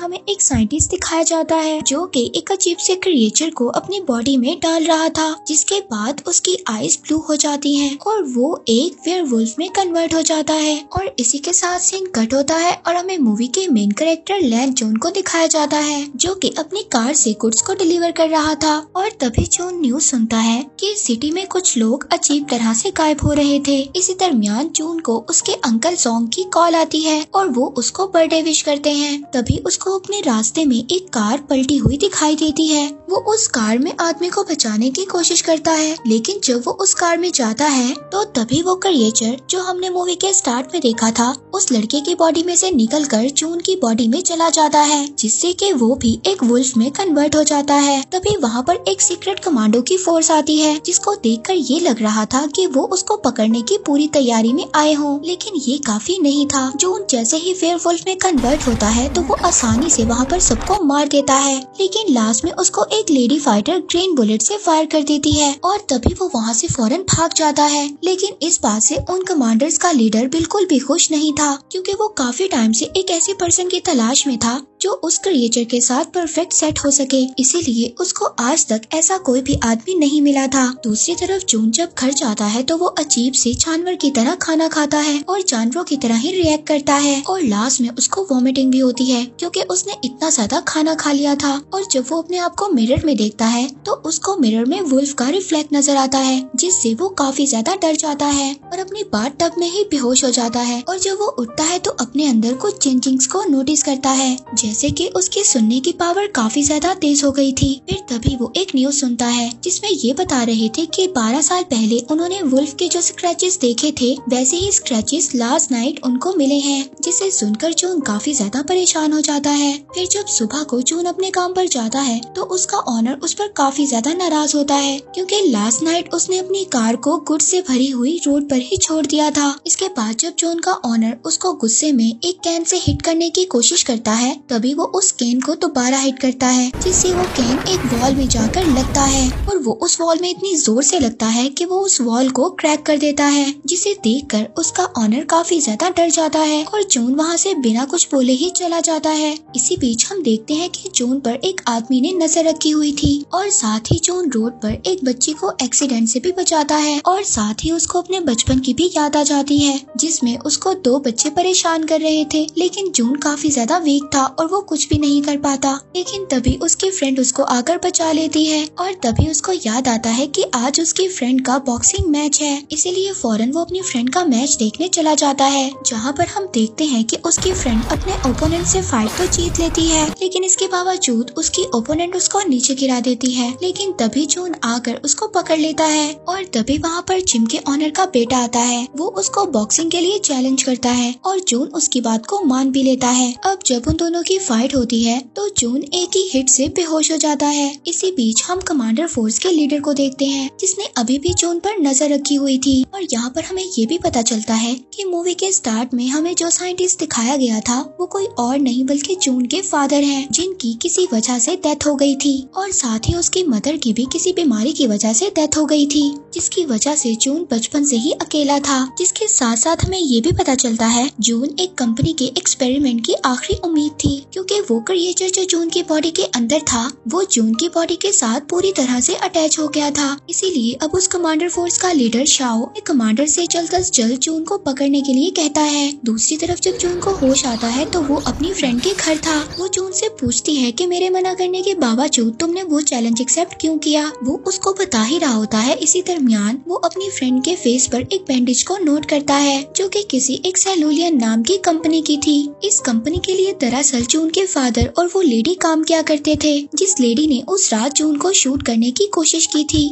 हमें एक साइंटिस्ट दिखाया जाता है जो कि एक अजीब से क्रिएचर को अपनी बॉडी में डाल रहा था, जिसके बाद उसकी आईज ब्लू हो जाती हैं और वो एक वेयरवुल्फ में कन्वर्ट हो जाता है। और इसी के साथ सीन कट होता है और हमें मूवी के मेन कैरेक्टर लैन जून को दिखाया जाता है जो कि अपनी कार से गुड्स को डिलीवर कर रहा था। और तभी जून न्यूज सुनता है कि सिटी में कुछ लोग अजीब तरह से गायब हो रहे थे। इसी दरमियान जून को उसके अंकल सॉन्ग की कॉल आती है और वो उसको बर्थडे विश करते हैं। तभी उसको अपने रास्ते में एक कार पलटी हुई दिखाई देती है। वो उस कार में आदमी को बचाने की कोशिश करता है, लेकिन जब वो उस कार में जाता है तो तभी वो क्रिएचर जो हमने मूवी के स्टार्ट में देखा था उस लड़के की बॉडी में से निकलकर जून की बॉडी में चला जाता है, जिससे कि वो भी एक वुल्फ में कन्वर्ट हो जाता है। तभी वहाँ पर एक सीक्रेट कमांडो की फोर्स आती है, जिसको देखकर ये लग रहा था कि वो उसको पकड़ने की पूरी तैयारी में आए हों, लेकिन ये काफी नहीं था। जून जैसे ही वेयरवुल्फ में कन्वर्ट होता है तो वो आसानी से वहाँ पर सबको मार देता है, लेकिन लास्ट में उसको एक लेडी फाइटर ग्रीन बुलेट से फायर कर देती है और तभी वो वहाँ से फौरन भाग जाता है। लेकिन इस बात से उन कमांडर्स का लीडर बिल्कुल भी खुश नहीं था, क्योंकि वो काफी टाइम से एक ऐसे पर्सन की तलाश में था जो उस क्रिएचर के साथ परफेक्ट सेट हो सके, इसीलिए उसको आज तक ऐसा कोई भी आदमी नहीं मिला था। दूसरी तरफ जून जब घर जाता है तो वो अजीब से जानवर की तरह खाना खाता है और जानवरों की तरह ही रिएक्ट करता है और लास्ट में उसको वॉमिटिंग भी होती है, क्योंकि उसने इतना ज्यादा खाना खा लिया था। और जब वो अपने आप को मिरर में देखता है तो उसको मिरर में वुल्फ का रिफ्लेक्ट नजर आता है, जिससे वो काफी ज्यादा डर जाता है और अपनी बाथ टब में ही बेहोश हो जाता है। और जब वो उठता है तो अपने अंदर कुछ चेंजिंग्स को नोटिस करता है, जैसे कि उसकी सुनने की पावर काफी ज्यादा तेज हो गई थी। फिर तभी वो एक न्यूज सुनता है जिसमें ये बता रहे थे कि 12 साल पहले उन्होंने वुल्फ के जो स्क्रैचेस देखे थे वैसे ही स्क्रैचेस लास्ट नाइट उनको मिले हैं, जिसे सुनकर जून काफी ज्यादा परेशान हो जाता है। फिर जब सुबह को जून अपने काम पर जाता है तो उसका ऑनर उस पर काफी ज्यादा नाराज होता है, क्योंकि लास्ट नाइट उसने अपनी कार को गुड्स से भरी हुई रोड पर ही छोड़ दिया था। इसके बाद जब जून का ऑनर उसको गुस्से में एक कैन से हिट करने की कोशिश करता है तभी वो उस कैन को दोबारा हिट करता है, जिससे वो कैन एक वॉल में जाकर लगता है और वो उस वॉल में इतनी जोर से लगता है कि वो उस वॉल को क्रैक कर देता है, जिसे देखकर उसका ऑनर काफी ज्यादा डर जाता है और जून वहाँ से बिना कुछ बोले ही चला जाता है। इसी बीच हम देखते हैं कि जून पर एक आदमी ने नजर रखी हुई थी और साथ ही जून रोड पर एक बच्ची को एक्सीडेंट से भी बचाता है और साथ ही उसको अपने बचपन की भी याद आ जाती है, जिसमें उसको 2 बच्चे परेशान कर रहे थे, लेकिन जून काफी ज्यादा वीक था और वो कुछ भी नहीं कर पाता। लेकिन तभी उसकी फ्रेंड उसको आकर बचा लेती है और तभी उसको याद आता है कि आज उसकी फ्रेंड का बॉक्सिंग मैच है, इसीलिए फौरन वो अपनी फ्रेंड का मैच देखने चला जाता है, जहाँ पर हम देखते हैं कि उसकी फ्रेंड अपने ओपोनेंट से फाइट तो जीत लेती है, लेकिन इसके बावजूद उसकी ओपोनेंट उसको नीचे गिरा देती है। लेकिन तभी जून आकर उसको पकड़ लेता है और तभी वहाँ पर जिम के ऑनर का बेटा आता है। वो उसको बॉक्सिंग के लिए चैलेंज करता है और जून उसकी बात को मान भी लेता है। अब जब उन दोनों की फाइट होती है तो जून एक ही हिट से बेहोश हो जाता है। इसी बीच हम कमांडर फोर्स के लीडर को देखते हैं, जिसने अभी भी जून पर नजर रखी हुई थी। और यहाँ पर हमें ये भी पता चलता है कि मूवी के स्टार्ट में हमें जो साइंटिस्ट दिखाया गया था वो कोई और नहीं बल्कि जून के फादर हैं, जिनकी किसी वजह से डेथ हो गई थी और साथ ही उसकी मदर की भी किसी बीमारी की वजह से डेथ हो गई थी, जिसकी वजह से जून बचपन से ही अकेला था। जिसके साथ साथ हमें ये भी पता चलता है जून एक कंपनी के एक्सपेरिमेंट की आखिरी उम्मीद थी, क्योंकि वो क्रिएचर जो जून की बॉडी के अंदर था वो जून की बॉडी के साथ पूरी तरह से अटैच हो गया था। इसीलिए अब उस कमांडर फोर्स का लीडर शाओ कमांडर से जल्द अज जल्द जून को पकड़ने के लिए कहता है। दूसरी तरफ जब जून को होश आता है तो वो अपनी फ्रेंड के घर था। वो जून से पूछती है कि मेरे मना करने के बावजूद तुमने वो चैलेंज एक्सेप्ट क्यों किया। वो उसको बता ही रहा होता है। इसी दरमियान वो अपनी फ्रेंड के फेस पर एक बैंडेज को नोट करता है, जो कि किसी एक सेलुलियन नाम की कंपनी की थी। इस कंपनी के लिए दरअसल जून के फादर और वो लेडी काम किया करते थे, जिस लेडी ने उस रात जून को शूट करने की कोशिश की थी।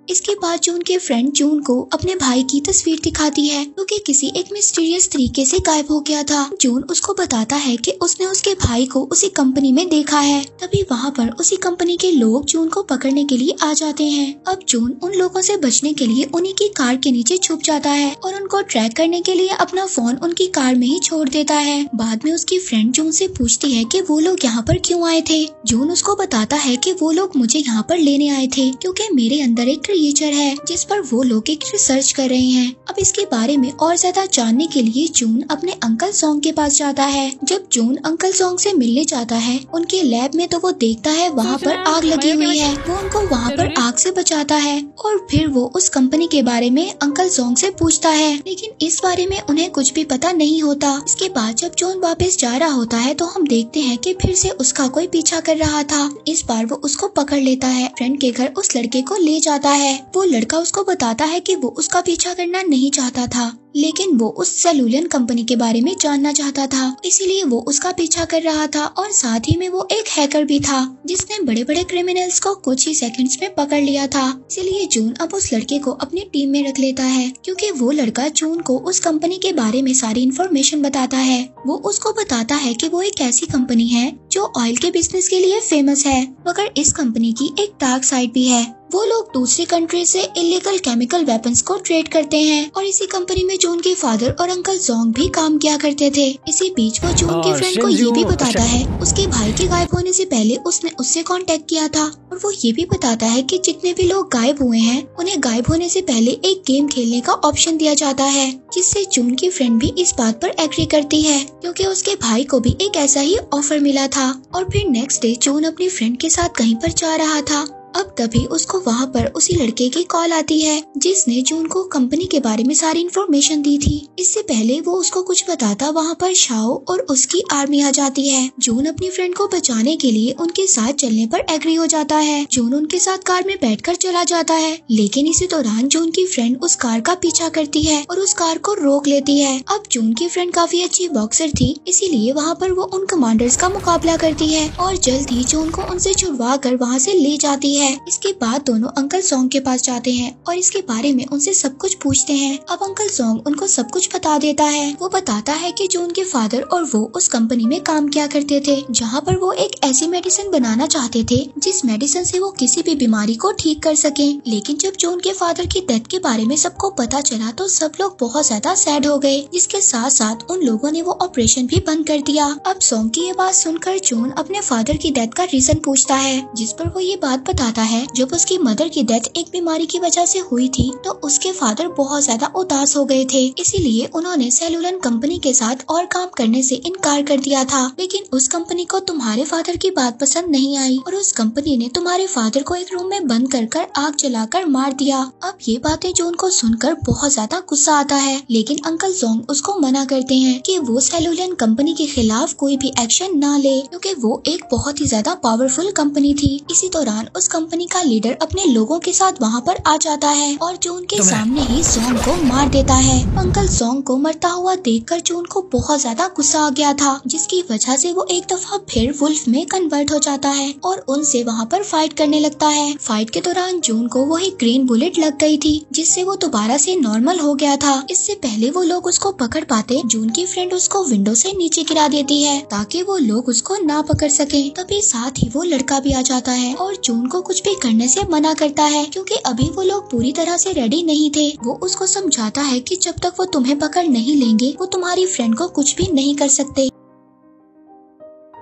इसके बाद जून के फ्रेंड जून को अपने भाई की तस्वीर दिखाती है, क्योंकि किसी एक मिस्टीरियस तरीके से गायब हो गया था। जून उसको बताता है कि उसने उसके भाई को उसी कंपनी में देखा है। तभी वहाँ पर उसी कंपनी के लोग जून को पकड़ने के लिए आ जाते हैं। अब जून उन लोगों से बचने के लिए उन्हीं की कार के नीचे छुप जाता है और उनको ट्रैक करने के लिए अपना फोन उनकी कार में ही छोड़ देता है। बाद में उसकी फ्रेंड जून से पूछती है कि वो लोग यहाँ पर क्यों आए थे। जून उसको बताता है कि वो लोग मुझे यहाँ पर लेने आए थे, क्योंकि मेरे अंदर एक क्रिएचर है जिस पर वो लोग एक रिसर्च कर रहे हैं। अब इसके बारे में और ज्यादा जानने के लिए जून अपने अंकल सॉन्ग के पास जाता है। जब जून अंकल सॉन्ग से मिलने जाता है उनके लैब में तो वो देखता है वहाँ पर आग लगी हुई है। वो उनको वहाँ पर आग से बचाता है और फिर वो उस कंपनी के बारे में अंकल सॉन्ग से पूछता है, लेकिन इस बारे में उन्हें कुछ भी पता नहीं होता। इसके बाद जब जॉन वापस जा रहा होता है तो हम देखते हैं कि फिर से उसका कोई पीछा कर रहा था। इस बार वो उसको पकड़ लेता है, फ्रेंड के घर उस लड़के को ले जाता है। वो लड़का उसको बताता है कि वो उसका पीछा करना नहीं चाहता था, लेकिन वो उस सेलुलन कंपनी के बारे में जानना चाहता था, इसीलिए वो उसका पीछा कर रहा था। और साथ ही में वो एक हैकर भी था जिसने बड़े बड़े क्रिमिनल्स को कुछ ही सेकंड्स में पकड़ लिया था। इसीलिए जून अब उस लड़के को अपनी टीम में रख लेता है, क्योंकि वो लड़का जून को उस कंपनी के बारे में सारी इन्फॉर्मेशन बताता है। वो उसको बताता है कि वो एक ऐसी कंपनी है जो ऑयल के बिजनेस के लिए फेमस है, मगर इस कंपनी की एक डार्क साइड भी है। वो लोग दूसरी कंट्री से इलीगल केमिकल वेपन्स को ट्रेड करते हैं और इसी कंपनी में जून के फादर और अंकल जोंग भी काम किया करते थे। इसी बीच वो जून के फ्रेंड को ये भी बताता है उसके भाई के गायब होने से पहले उसने उससे कांटेक्ट किया था, और वो ये भी बताता है कि जितने भी लोग गायब हुए हैं उन्हें गायब होने से पहले एक गेम खेलने का ऑप्शन दिया जाता है, जिससे जून की फ्रेंड भी इस बात पर एग्री करती है क्योंकि उसके भाई को भी एक ऐसा ही ऑफर मिला था। और फिर नेक्स्ट डे जून अपनी फ्रेंड के साथ कहीं पर जा रहा था। अब तभी उसको वहाँ पर उसी लड़के की कॉल आती है जिसने जून को कंपनी के बारे में सारी इन्फॉर्मेशन दी थी। इससे पहले वो उसको कुछ बताता वहाँ पर शाओ और उसकी आर्मी आ जाती है। जून अपनी फ्रेंड को बचाने के लिए उनके साथ चलने पर एग्री हो जाता है। जून उनके साथ कार में बैठकर चला जाता है, लेकिन इसी दौरान जून की फ्रेंड उस कार का पीछा करती है और उस कार को रोक लेती है। अब जून की फ्रेंड काफी अच्छी बॉक्सर थी, इसीलिए वहाँ पर वो उन कमांडर्स का मुकाबला करती है और जल्द ही जून को उनसे छुड़वा कर वहाँ से ले जाती है। इसके बाद दोनों अंकल सॉन्ग के पास जाते हैं और इसके बारे में उनसे सब कुछ पूछते हैं। अब अंकल सॉन्ग उनको सब कुछ बता देता है। वो बताता है कि जून के फादर और वो उस कंपनी में काम किया करते थे जहाँ पर वो एक ऐसी मेडिसिन बनाना चाहते थे जिस मेडिसिन से वो किसी भी बीमारी को ठीक कर सके। लेकिन जब जून के फादर की डेथ के बारे में सबको पता चला तो सब लोग बहुत ज्यादा सैड हो गए, जिसके साथ साथ उन लोगों ने वो ऑपरेशन भी बंद कर दिया। अब सॉन्ग की ये बात सुनकर जून अपने फादर की डेथ का रीजन पूछता है, जिस पर वो ये बात बताता है जब उसकी मदर की डेथ एक बीमारी की वजह से हुई थी तो उसके फादर बहुत ज्यादा उदास हो गए थे, इसीलिए उन्होंने सेलुलन कंपनी के साथ और काम करने से इनकार कर दिया था। लेकिन उस कंपनी को तुम्हारे फादर की बात पसंद नहीं आई और उस कंपनी ने तुम्हारे फादर को एक रूम में बंद कर आग जलाकर मार दिया। अब ये बातें जून को सुनकर बहुत ज्यादा गुस्सा आता है, लेकिन अंकल जोंग उसको मना करते हैं कि वो सेलुलन कंपनी के खिलाफ कोई भी एक्शन ना ले, क्योंकि वो एक बहुत ही ज्यादा पावरफुल कंपनी थी। इसी दौरान उस कंपनी का लीडर अपने लोगों के साथ वहाँ पर आ जाता है और जून के सामने ही जोंग को मार देता है। अंकल जोंग को मरता हुआ देखकर जून को बहुत ज्यादा गुस्सा आ गया था, जिसकी वजह से वो एक दफा फिर वुल्फ में कन्वर्ट हो जाता है और उनसे वहाँ पर फाइट करने लगता है। फाइट के दौरान जून को वही ग्रीन बुलेट लग गई थी, जिससे वो दोबारा से नॉर्मल हो गया था। इससे पहले वो लोग उसको पकड़ पाते, जून की फ्रेंड उसको विंडो से नीचे गिरा देती है ताकि वो लोग उसको ना पकड़ सके। तभी साथ ही वो लड़का भी आ जाता है और जून को कुछ भी करने से मना करता है, क्योंकि अभी वो लोग पूरी तरह से रेडी नहीं थे। वो उसको समझाता है कि जब तक वो तुम्हें पकड़ नहीं लेंगे वो तुम्हारी फ्रेंड को कुछ भी नहीं कर सकते।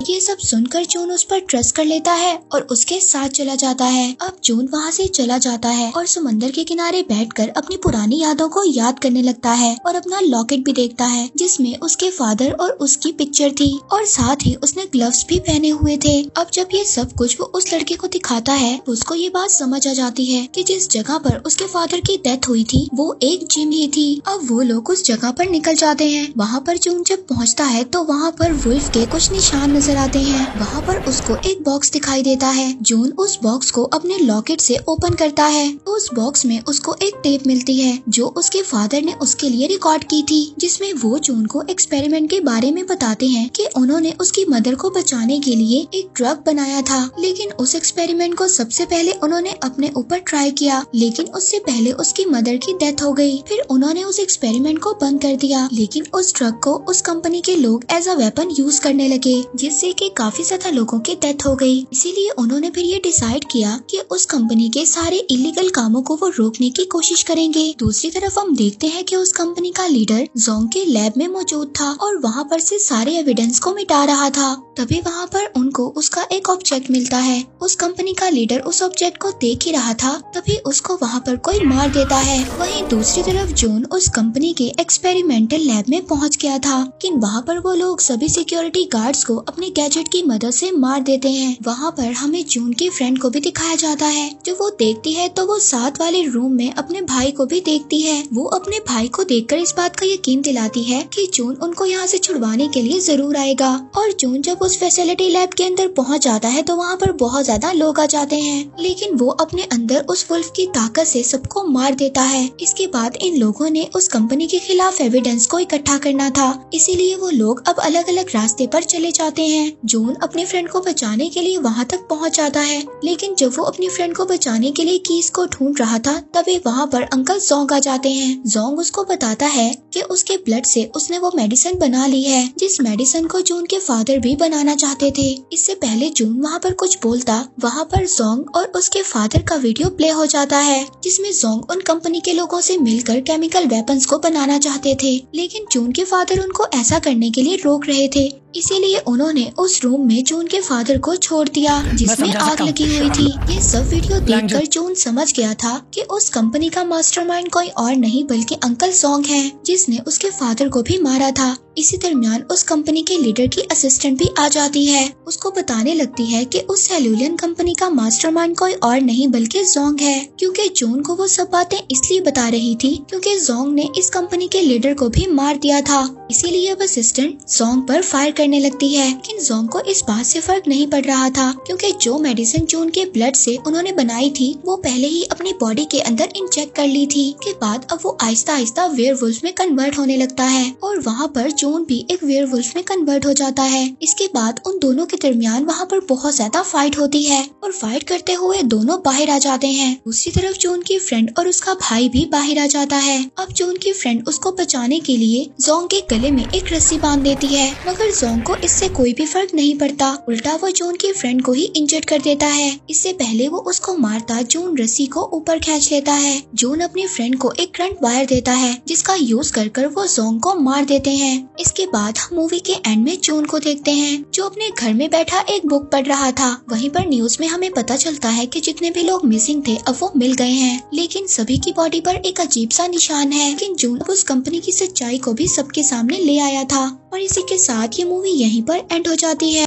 ये सब सुनकर जून उस पर ट्रस्ट कर लेता है और उसके साथ चला जाता है। अब जून वहाँ से चला जाता है और समंदर के किनारे बैठकर अपनी पुरानी यादों को याद करने लगता है और अपना लॉकेट भी देखता है जिसमें उसके फादर और उसकी पिक्चर थी और साथ ही उसने ग्लव्स भी पहने हुए थे। अब जब ये सब कुछ वो उस लड़के को दिखाता है तो उसको ये बात समझ आ जाती है कि जिस जगह पर उसके फादर की डेथ हुई थी वो एक जिम ही थी। अब वो लोग उस जगह पर निकल जाते हैं। वहाँ पर जून जब पहुँचता है तो वहाँ पर वुल्फ के कुछ निशान नजर आते हैं। वहाँ पर उसको एक बॉक्स दिखाई देता है। जून उस बॉक्स को अपने लॉकेट से ओपन करता है तो उस बॉक्स में उसको एक टेप मिलती है जो उसके फादर ने उसके लिए रिकॉर्ड की थी, जिसमें वो जून को एक्सपेरिमेंट के बारे में बताते हैं कि उन्होंने उसकी मदर को बचाने के लिए एक ड्रग बनाया था। लेकिन उस एक्सपेरिमेंट को सबसे पहले उन्होंने अपने ऊपर ट्राई किया, लेकिन उससे पहले उसकी मदर की डेथ हो गई। फिर उन्होंने उस एक्सपेरिमेंट को बंद कर दिया, लेकिन उस ड्रग को उस कंपनी के लोग एज अ वेपन यूज करने लगे, जिससे जिससे कि काफी ज्यादा लोगों की डेथ हो गई। इसीलिए उन्होंने फिर ये डिसाइड किया कि उस कंपनी के सारे इलीगल कामों को वो रोकने की कोशिश करेंगे। दूसरी तरफ हम देखते हैं कि उस कंपनी का लीडर जोंग के लैब में मौजूद था और वहाँ पर से सारे एविडेंस को मिटा रहा था। तभी वहाँ पर उनको उसका एक ऑब्जेक्ट मिलता है। उस कंपनी का लीडर उस ऑब्जेक्ट को देख ही रहा था, तभी उसको वहाँ पर कोई मार देता है। वहीं दूसरी तरफ जून उस कंपनी के एक्सपेरिमेंटल लैब में पहुँच गया था, लेकिन वहाँ पर वो लोग सभी सिक्योरिटी गार्ड्स को अपने गैजेट की मदद से मार देते हैं। वहाँ पर हमें जून के फ्रेंड को भी दिखाया जाता है। जो वो देखती है तो वो साथ वाले रूम में अपने भाई को भी देखती है। वो अपने भाई को देखकर इस बात का यकीन दिलाती है कि जून उनको यहाँ से छुड़वाने के लिए जरूर आएगा। और जून जब उस फैसिलिटी लैब के अंदर पहुँच जाता है तो वहाँ पर बहुत ज्यादा लोग आ जाते हैं, लेकिन वो अपने अंदर उस वुल्फ की ताकत से सबको मार देता है। इसके बाद इन लोगों ने उस कंपनी के खिलाफ एविडेंस को इकट्ठा करना था, इसीलिए वो लोग अब अलग अलग रास्ते पर चले जाते हैं। जून अपने फ्रेंड को बचाने के लिए वहाँ तक पहुँच जाता है, लेकिन जब वो अपनी फ्रेंड को बचाने के लिए कीज को ढूंढ रहा था तभी वहाँ पर अंकल जोंग आ जाते हैं। जोंग उसको बताता है कि उसके ब्लड से उसने वो मेडिसिन बना ली है, जिस मेडिसिन को जून के फादर भी बनाना चाहते थे। इससे पहले जून वहाँ पर कुछ बोलता, वहाँ पर जोंग और उसके फादर का वीडियो प्ले हो जाता है, जिसमें जोंग उन कंपनी के लोगों से मिलकर केमिकल वेपन्स को बनाना चाहते थे, लेकिन जून के फादर उनको ऐसा करने के लिए रोक रहे थे। इसीलिए उन्होंने उस रूम में जून के फादर को छोड़ दिया जिसमें आग लगी हुई थी। ये सब वीडियो देखकर जून समझ गया था कि उस कंपनी का मास्टरमाइंड कोई और नहीं बल्कि अंकल जोंग है, जिसने उसके फादर को भी मारा था। इसी दरमियान उस कंपनी के लीडर की असिस्टेंट भी आ जाती है। उसको बताने लगती है कि उस सेल्यूलियन कंपनी का मास्टरमाइंड कोई और नहीं बल्कि जोंग है, क्योंकि जून को वो सब बातें इसलिए बता रही थी क्योंकि जोंग ने इस कंपनी के लीडर को भी मार दिया था। इसीलिए अब असिस्टेंट जोंग पर फायर करने लगती है, लेकिन जोंग को इस बात से फर्क नहीं पड़ रहा था क्योंकि जो मेडिसिन जून के ब्लड से उन्होंने बनाई थी वो पहले ही अपनी बॉडी के अंदर इंजेक्ट कर ली थी। के बाद अब वो आहिस्ता आहिस्ता वेयरवुल्फ में कन्वर्ट होने लगता है और वहाँ पर जून भी एक वेयरवुल्फ में कन्वर्ट हो जाता है। इसके बाद उन दोनों के दरमियान वहाँ पर बहुत ज्यादा फाइट होती है और फाइट करते हुए दोनों बाहर आ जाते हैं। दूसरी तरफ जून की फ्रेंड और उसका भाई भी बाहर आ जाता है। अब जून की फ्रेंड उसको बचाने के लिए जोंग के गले में एक रस्सी बांध देती है, मगर जोंग को इससे कोई भी फर्क नहीं पड़ता। उल्टा वो जून की फ्रेंड को ही इंजर्ड कर देता है। इससे पहले वो उसको मारता जून रस्सी को ऊपर खींच लेता है। जून अपनी फ्रेंड को एक करंट वायर देता है जिसका यूज कर वो जोंग को मार देते हैं। इसके बाद हम मूवी के एंड में जून को देखते हैं जो अपने घर में बैठा एक बुक पढ़ रहा था। वहीं पर न्यूज में हमें पता चलता है कि जितने भी लोग मिसिंग थे अब वो मिल गए हैं, लेकिन सभी की बॉडी पर एक अजीब सा निशान है। लेकिन जून उस कंपनी की सच्चाई को भी सबके सामने ले आया था। और इसी के साथ ये मूवी यहीं पर एंड हो जाती है।